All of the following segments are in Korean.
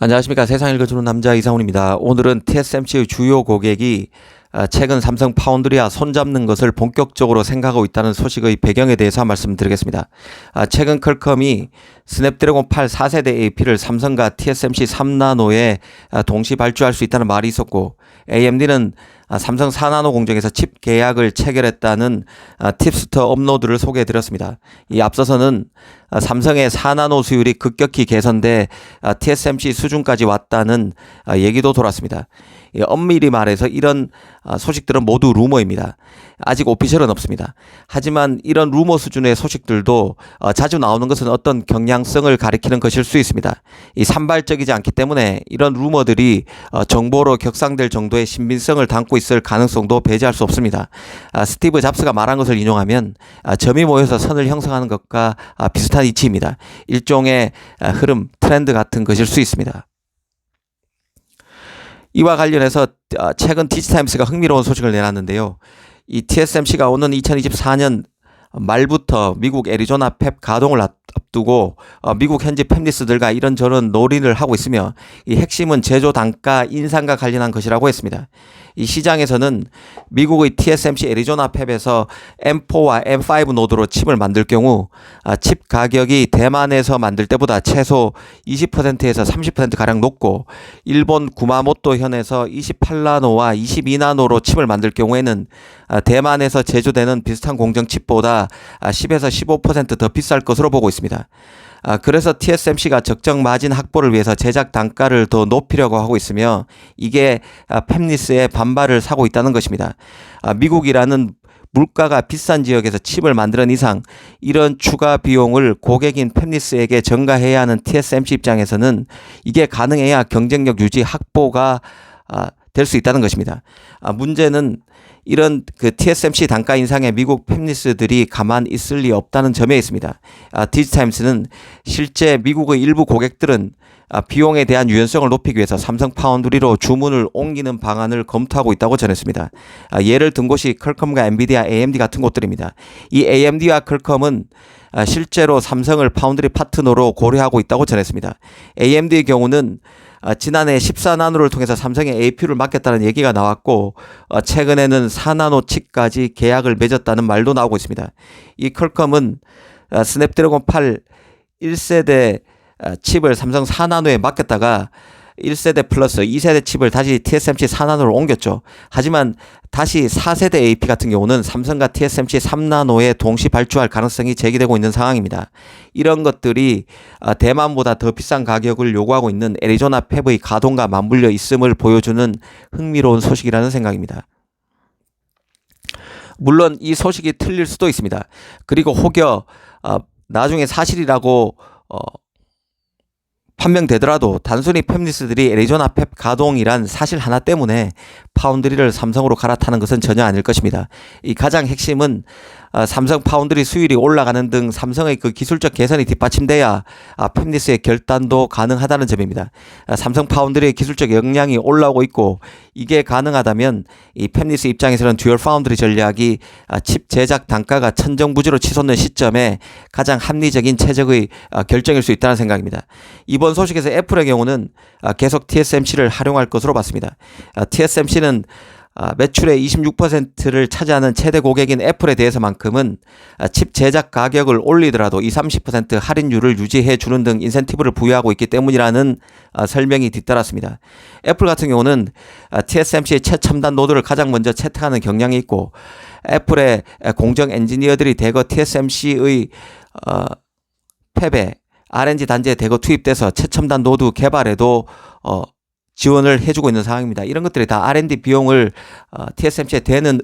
안녕하십니까. 세상 읽어주는 남자 이상훈입니다. 오늘은 TSMC의 주요 고객이 최근 삼성 파운드리와 손잡는 것을 본격적으로 생각하고 있다는 소식의 배경에 대해서 말씀드리겠습니다. 최근 퀄컴이 스냅드래곤 8 4세대 AP를 삼성과 TSMC 3나노에 동시 발주할 수 있다는 말이 있었고, AMD는 삼성 4나노 공정에서 칩 계약을 체결했다는 팁스터 업로드를 소개해드렸습니다. 이 앞서서는 삼성의 4나노 수율이 급격히 개선돼 TSMC 수준까지 왔다는 얘기도 돌았습니다. 엄밀히 말해서 이런 소식들은 모두 루머입니다. 아직 오피셜은 없습니다. 하지만 이런 루머 수준의 소식들도 자주 나오는 것은 어떤 경향성을 가리키는 것일 수 있습니다. 이 산발적이지 않기 때문에 이런 루머들이 정보로 격상될 정도의 신빙성을 담고 있을 가능성도 배제할 수 없습니다. 스티브 잡스가 말한 것을 인용하면 점이 모여서 선을 형성하는 것과 비슷한 이치입니다. 일종의 흐름, 트렌드 같은 것일 수 있습니다. 이와 관련해서 최근 디지타임스가 흥미로운 소식을 내놨는데요. 이 TSMC가 오는 2024년 말부터 미국 애리조나 팹 가동을 앞두고 미국 현지 팹리스들과 이런저런 논의를 하고 있으며, 이 핵심은 제조 단가 인상과 관련한 것이라고 했습니다. 이 시장에서는 미국의 TSMC 애리조나 팹에서 M4와 M5 노드로 칩을 만들 경우 칩 가격이 대만에서 만들 때보다 최소 20%에서 30%가량 높고, 일본 구마모토 현에서 28나노와 22나노로 칩을 만들 경우에는 대만에서 제조되는 비슷한 공정 칩보다 10에서 15% 더 비쌀 것으로 보고 있습니다. 그래서 TSMC가 적정 마진 확보를 위해서 제작 단가를 더 높이려고 하고 있으며, 이게 팹리스의 반발을 사고 있다는 것입니다. 미국이라는 물가가 비싼 지역에서 칩을 만드는 이상 이런 추가 비용을 고객인 팹리스에게 전가해야 하는 TSMC 입장에서는 이게 가능해야 경쟁력 유지 확보가 될 수 있다는 것입니다. 문제는 이런 TSMC 단가 인상에 미국 팹리스들이 가만 있을 리 없다는 점에 있습니다. 디지타임스는 실제 미국의 일부 고객들은 비용에 대한 유연성을 높이기 위해서 삼성 파운드리로 주문을 옮기는 방안을 검토하고 있다고 전했습니다. 예를 든 곳이 퀄컴과 엔비디아, AMD 같은 곳들입니다. 이 AMD와 퀄컴은 실제로 삼성을 파운드리 파트너로 고려하고 있다고 전했습니다. AMD의 경우는 지난해 14나노를 통해서 삼성에 APU를 맡겼다는 얘기가 나왔고, 최근에는 4나노 칩까지 계약을 맺었다는 말도 나오고 있습니다. 이 퀄컴은 스냅드래곤 8 1세대 칩을 삼성 4나노에 맡겼다가 1세대 플러스 2세대 칩을 다시 TSMC 4나노로 옮겼죠. 하지만 다시 4세대 AP 같은 경우는 삼성과 TSMC 3나노에 동시 발주할 가능성이 제기되고 있는 상황입니다. 이런 것들이 대만보다 더 비싼 가격을 요구하고 있는 애리조나 팹의 가동과 맞물려 있음을 보여주는 흥미로운 소식이라는 생각입니다. 물론 이 소식이 틀릴 수도 있습니다. 그리고 혹여 나중에 사실이라고 판명되더라도 단순히 팹리스들이 애리조나 팹 가동이란 사실 하나 때문에 파운드리를 삼성으로 갈아타는 것은 전혀 아닐 것입니다. 이 가장 핵심은 삼성 파운드리 수율이 올라가는 등 삼성의 기술적 개선이 뒷받침돼야 팹리스의 결단도 가능하다는 점입니다. 삼성 파운드리의 기술적 역량이 올라오고 있고, 이게 가능하다면 이 팹리스 입장에서는 듀얼 파운드리 전략이 칩 제작 단가가 천정부지로 치솟는 시점에 가장 합리적인 최적의 결정일 수 있다는 생각입니다. 이번 소식에서 애플의 경우는 계속 TSMC를 활용할 것으로 봤습니다. TSMC는 매출의 26%를 차지하는 최대 고객인 애플에 대해서만큼은 칩 제작 가격을 올리더라도 20-30% 할인율을 유지해 주는 등 인센티브를 부여하고 있기 때문이라는 설명이 뒤따랐습니다. 애플 같은 경우는 TSMC의 최첨단 노드를 가장 먼저 채택하는 경향이 있고, 애플의 공정 엔지니어들이 대거 TSMC의 팹에 R&D 단지에 대거 투입돼서 최첨단 노드 개발에도 지원을 해주고 있는 상황입니다. 이런 것들이 다 R&D 비용을 TSMC에 대는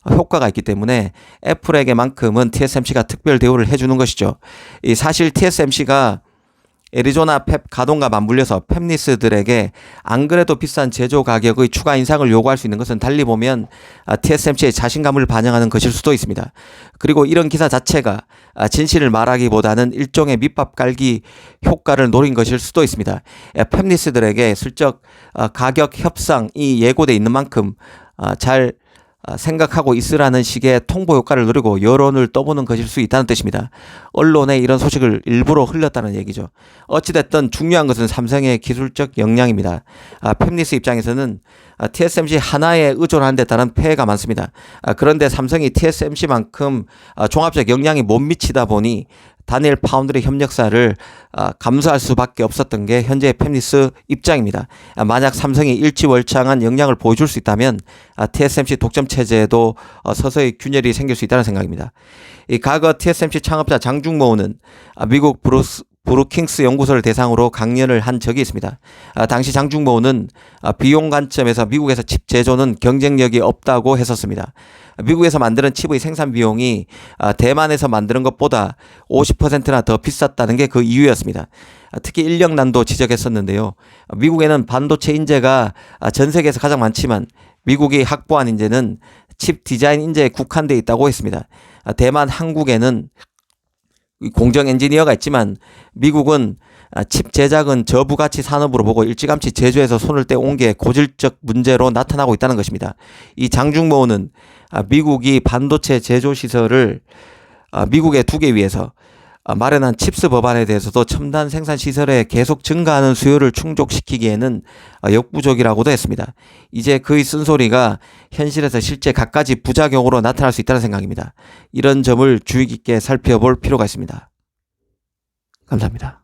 효과가 있기 때문에 애플에게만큼은 TSMC가 특별 대우를 해주는 것이죠. 사실 TSMC가 애리조나 팹 가동과 맞물려서 팹리스들에게 안 그래도 비싼 제조 가격의 추가 인상을 요구할 수 있는 것은 달리 보면 TSMC의 자신감을 반영하는 것일 수도 있습니다. 그리고 이런 기사 자체가 진실을 말하기보다는 일종의 밑밥 깔기 효과를 노린 것일 수도 있습니다. 팹리스들에게 슬쩍 가격 협상이 예고돼 있는 만큼 잘 생각하고 있으라는 식의 통보 효과를 누리고 여론을 떠보는 것일 수 있다는 뜻입니다. 언론에 이런 소식을 일부러 흘렸다는 얘기죠. 어찌됐든 중요한 것은 삼성의 기술적 역량입니다. 팹리스 입장에서는 TSMC 하나에 의존하는 데 따른 폐해가 많습니다. 그런데 삼성이 TSMC만큼 종합적 역량이 못 미치다 보니 단일 파운드리 협력사를 감수할 수밖에 없었던 게 현재의 팹리스 입장입니다. 만약 삼성이 일취월장한 역량을 보여줄 수 있다면 TSMC 독점 체제에도 서서히 균열이 생길 수 있다는 생각입니다. 이 과거 TSMC 창업자 장중모는 미국 브루킹스 연구소를 대상으로 강연을 한 적이 있습니다. 당시 장중모는 비용 관점에서 미국에서 칩 제조는 경쟁력이 없다고 했었습니다. 미국에서 만드는 칩의 생산 비용이 대만에서 만드는 것보다 50%나 더 비쌌다는 게 그 이유였습니다. 특히 인력난도 지적했었는데요. 미국에는 반도체 인재가 전 세계에서 가장 많지만 미국이 확보한 인재는 칩 디자인 인재에 국한되어 있다고 했습니다. 대만, 한국에는 공정 엔지니어가 있지만 미국은 칩 제작은 저부가치 산업으로 보고 일찌감치 제조해서 손을 떼온 게 고질적 문제로 나타나고 있다는 것입니다. 이 장중모는 미국이 반도체 제조 시설을 미국에 두기 위해서 마련한 칩스 법안에 대해서도 첨단 생산 시설에 계속 증가하는 수요를 충족시키기에는 역부족이라고도 했습니다. 이제 그의 쓴소리가 현실에서 실제 갖가지 부작용으로 나타날 수 있다는 생각입니다. 이런 점을 주의 깊게 살펴볼 필요가 있습니다. 감사합니다.